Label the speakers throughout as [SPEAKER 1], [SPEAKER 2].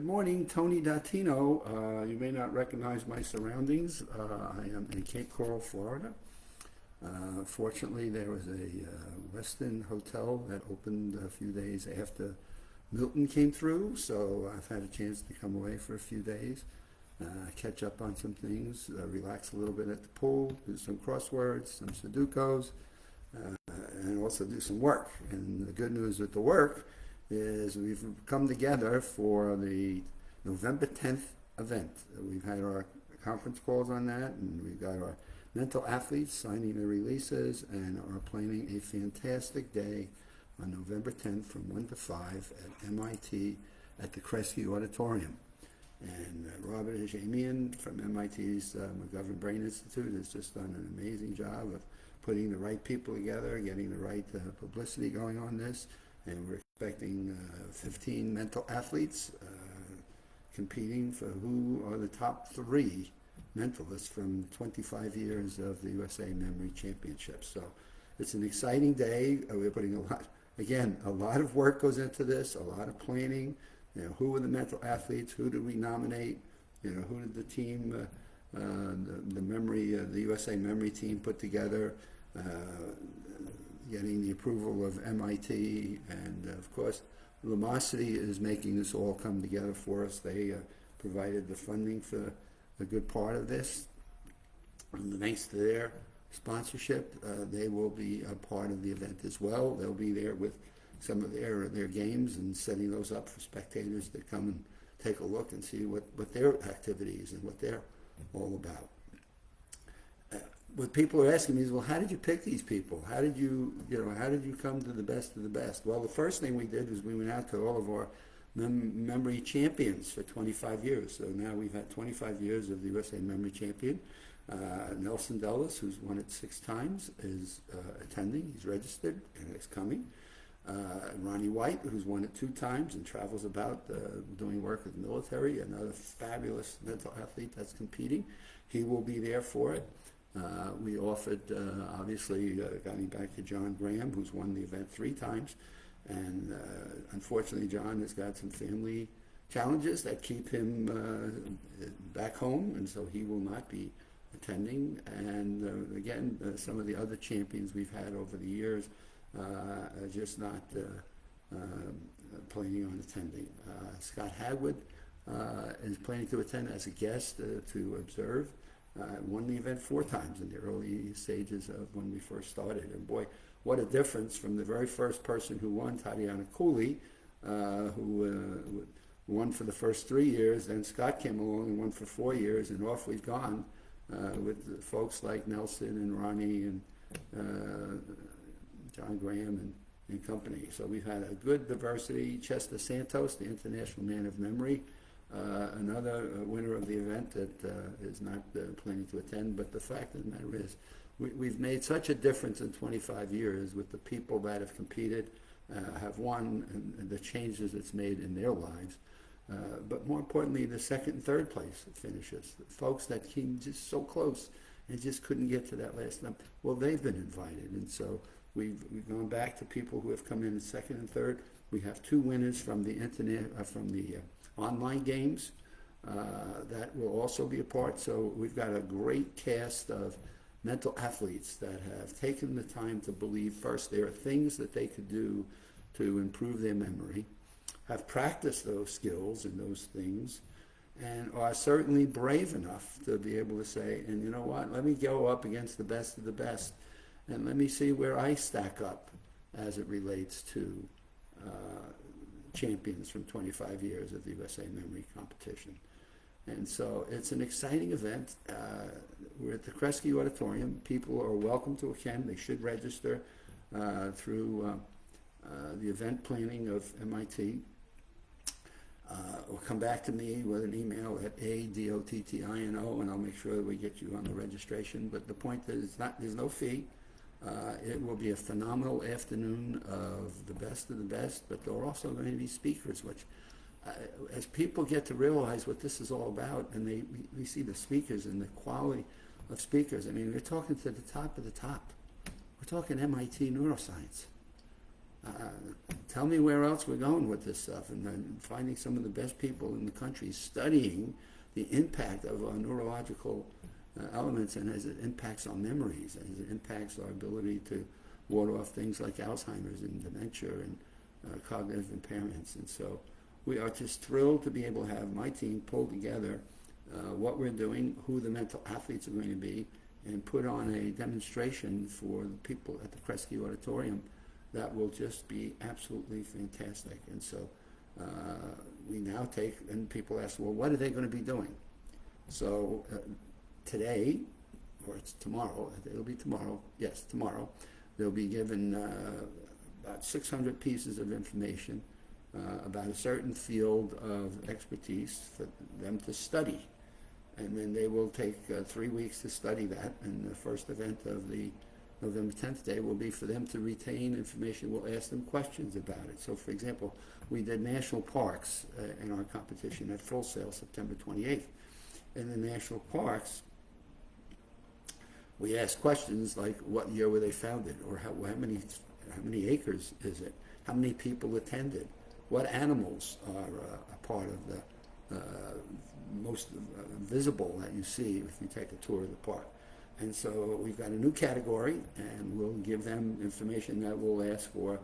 [SPEAKER 1] Good morning, Tony Datino. You may not recognize my surroundings. I am in Cape Coral, Florida. Fortunately, there was a Westin hotel that opened a few days after Milton came through, so I've had a chance to come away for a few days, catch up on some things, relax a little bit at the pool, do some crosswords, some Sudokus, and also do some work. And the good news with the work is we've come together for the November 10th event. We've had our conference calls on that, and we've got our mental athletes signing their releases and are planning a fantastic day on November 10th from 1 to 5 at MIT at the Kresge Auditorium. And Robert Ajamian from MIT's McGovern Brain Institute has just done an amazing job of putting the right people together, getting the right publicity going on this. And we're expecting 15 mental athletes competing for who are the top 3 mentalists from 25 years of the USA Memory Championships. So it's an exciting day. We're putting a lot of work goes into this, a lot of planning. You know, who are the mental athletes? Who did we nominate? You know, who did the team, the USA Memory team put together? Getting the approval of MIT, and of course Lumosity is making this all come together for us. They provided the funding for a good part of this, and thanks to their sponsorship, they will be a part of the event as well. They'll be there with some of their games and setting those up for spectators to come and take a look and see what their activities and what they're all about. What people are asking me is, well, how did you pick these people? How did you come to the best of the best? Well, the first thing we did was we went out to all of our memory champions for 25 years. So now we've had 25 years of the USA Memory Champion. Nelson Dellis, who's won it 6 times, is attending. He's registered and is coming. Ronnie White, who's won it 2 times and travels about doing work with the military, another fabulous mental athlete that's competing. He will be there for it. We offered, obviously, getting back to John Graham, who's won the event 3 times. And unfortunately, John has got some family challenges that keep him back home, and so he will not be attending. And again, some of the other champions we've had over the years are just not planning on attending. Scott Hagwood is planning to attend as a guest to observe. Won the event 4 times in the early stages of when we first started. And boy, what a difference from the very first person who won, Tatiana Cooley, who won for the first 3 years. Then Scott came along and won for 4 years, and off we've gone with folks like Nelson and Ronnie and John Graham and company. So we've had a good diversity. Chester Santos, the International Man of Memory, another winner of the event that is not planning to attend. But the fact of the matter is, we've made such a difference in 25 years with the people that have competed, have won, and the changes it's made in their lives. But more importantly, the 2nd and 3rd place finishes, folks that came just so close and just couldn't get to that last number. Well, they've been invited, and so we've gone back to people who have come in 2nd and 3rd. We have 2 winners from the internet, from the online games that will also be a part. So we've got a great cast of mental athletes that have taken the time to believe first there are things that they could do to improve their memory, have practiced those skills and those things, and are certainly brave enough to be able to say, and you know what, let me go up against the best of the best, and let me see where I stack up as it relates to champions from 25 years of the USA Memory Competition. And so it's an exciting event. We're at the Kresge Auditorium. People are welcome to attend. They should register through the event planning of MIT. Or come back to me with an email at adottino, and I'll make sure that we get you on the registration. But the point is, there's no fee. It will be a phenomenal afternoon of the best, but there are also going to be speakers, which as people get to realize what this is all about, and we see the speakers and the quality of speakers. I mean, we're talking to the top of the top. We're talking MIT neuroscience. Tell me where else we're going with this stuff, and then finding some of the best people in the country studying the impact of our neurological elements and as it impacts our memories, as it impacts our ability to ward off things like Alzheimer's and dementia and cognitive impairments. And so we are just thrilled to be able to have my team pull together what we're doing, who the mental athletes are going to be, and put on a demonstration for the people at the Kresge Auditorium that will just be absolutely fantastic. And so we now take, and people ask, well, what are they going to be doing? So today, or it's tomorrow, it'll be tomorrow, yes, tomorrow, they'll be given about 600 pieces of information about a certain field of expertise for them to study. And then they will take 3 weeks to study that, and the first event of the November 10th day will be for them to retain information. We'll ask them questions about it. So, for example, we did national parks in our competition at Full Sail, September 28th. In the national parks, we asked questions like, what year were they founded? Or how many acres is it? How many people attended? What animals are a part of the most visible that you see if you take a tour of the park? And so we've got a new category, and we'll give them information that we'll ask for,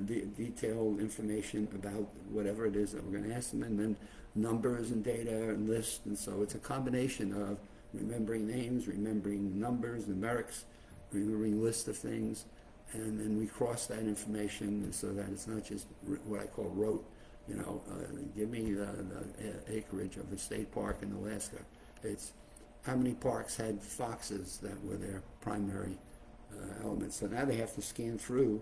[SPEAKER 1] detailed information about whatever it is that we're going to ask them, and then numbers and data and lists. And so it's a combination of remembering names, remembering numbers, numerics, remembering lists of things, and then we cross that information so that it's not just what I call rote. Give me the acreage of a state park in Alaska. It's how many parks had foxes that were their primary elements. So now they have to scan through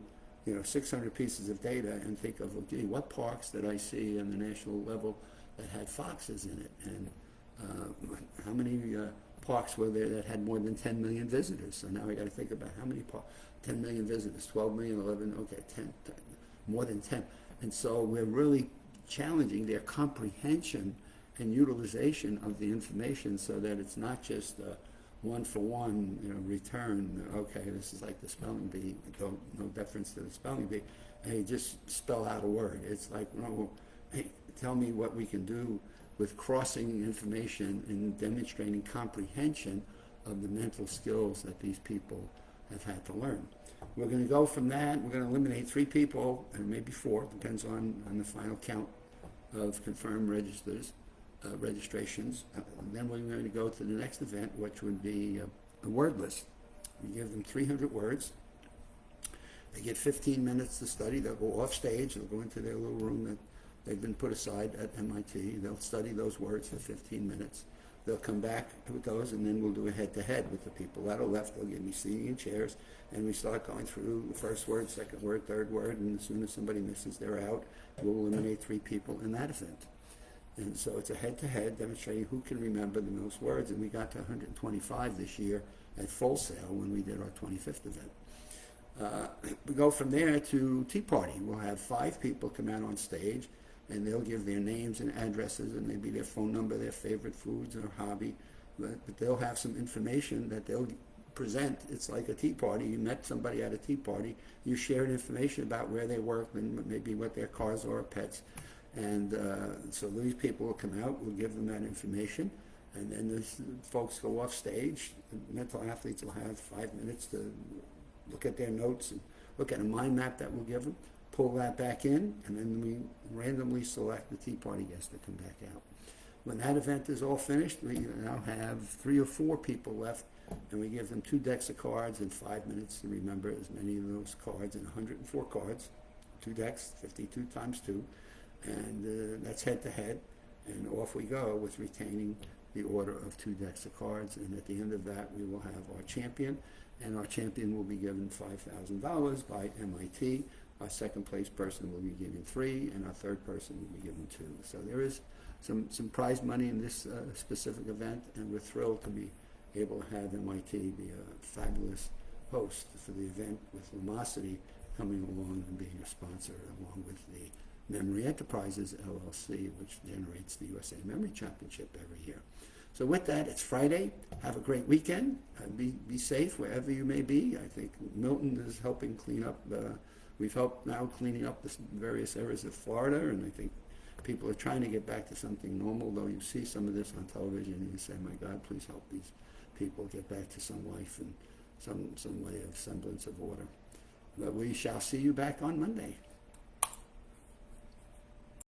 [SPEAKER 1] 600 pieces of data and think of, okay, what parks did I see on the national level that had foxes in it? And how many parks were there that had more than 10 million visitors? So now I got to think about how many parks, 10 million visitors, 12 million, 11, okay, 10, more than 10. And so we're really challenging their comprehension and utilization of the information so that it's not just one-for-one return. Okay, this is like the spelling bee. No deference to the spelling bee. Hey, just spell out a word. It's like, no, hey, tell me what we can do with crossing information and demonstrating comprehension of the mental skills that these people have had to learn. We're going to go from that. We're going to eliminate 3 people, and maybe 4, depends on the final count of confirmed registrations. Then we're going to go to the next event, which would be a word list. We give them 300 words. They get 15 minutes to study. They'll go off stage. They'll go into their little room that they've been put aside at MIT. They'll study those words for 15 minutes. They'll come back with those, and then we'll do a head-to-head with the people that are left. They'll give me seating in chairs, and we start going through the first word, second word, third word, and as soon as somebody misses, they're out. We'll eliminate 3 people in that event. And so it's a head-to-head demonstrating who can remember the most words, and we got to 125 this year at Full Sail when we did our 25th event. We go from there to Tea Party. We'll have 5 people come out on stage, and they'll give their names and addresses and maybe their phone number, their favorite foods or hobby, but they'll have some information that they'll present. It's like a tea party. You met somebody at a tea party, you shared information about where they work and maybe what their cars are or pets. And so these people will come out, we'll give them that information, and then those folks go off stage. The mental athletes will have 5 minutes to look at their notes and look at a mind map that we'll give them, pull that back in, and then we randomly select the Tea Party guests to come back out. When that event is all finished, we now have 3 or 4 people left, and we give them 2 decks of cards and 5 minutes to remember as many of those cards, and 104 cards, 2 decks, 52 times 2, and that's head-to-head, and off we go with retaining the order of 2 decks of cards, and at the end of that we will have our champion, and our champion will be given $5,000 by MIT. Our second place person will be given 3, and our third person will be given 2. So there is some prize money in this specific event, and we're thrilled to be able to have MIT be a fabulous host for the event, with Lumosity coming along and being a sponsor, along with the Memory Enterprises LLC, which generates the USA Memory Championship every year. So with that, it's Friday. Have a great weekend. Be safe wherever you may be. I think Milton is helping clean up we've helped now cleaning up the various areas of Florida, and I think people are trying to get back to something normal, though you see some of this on television and you say, my God, please help these people get back to some life and some way of semblance of order. But we shall see you back on Monday.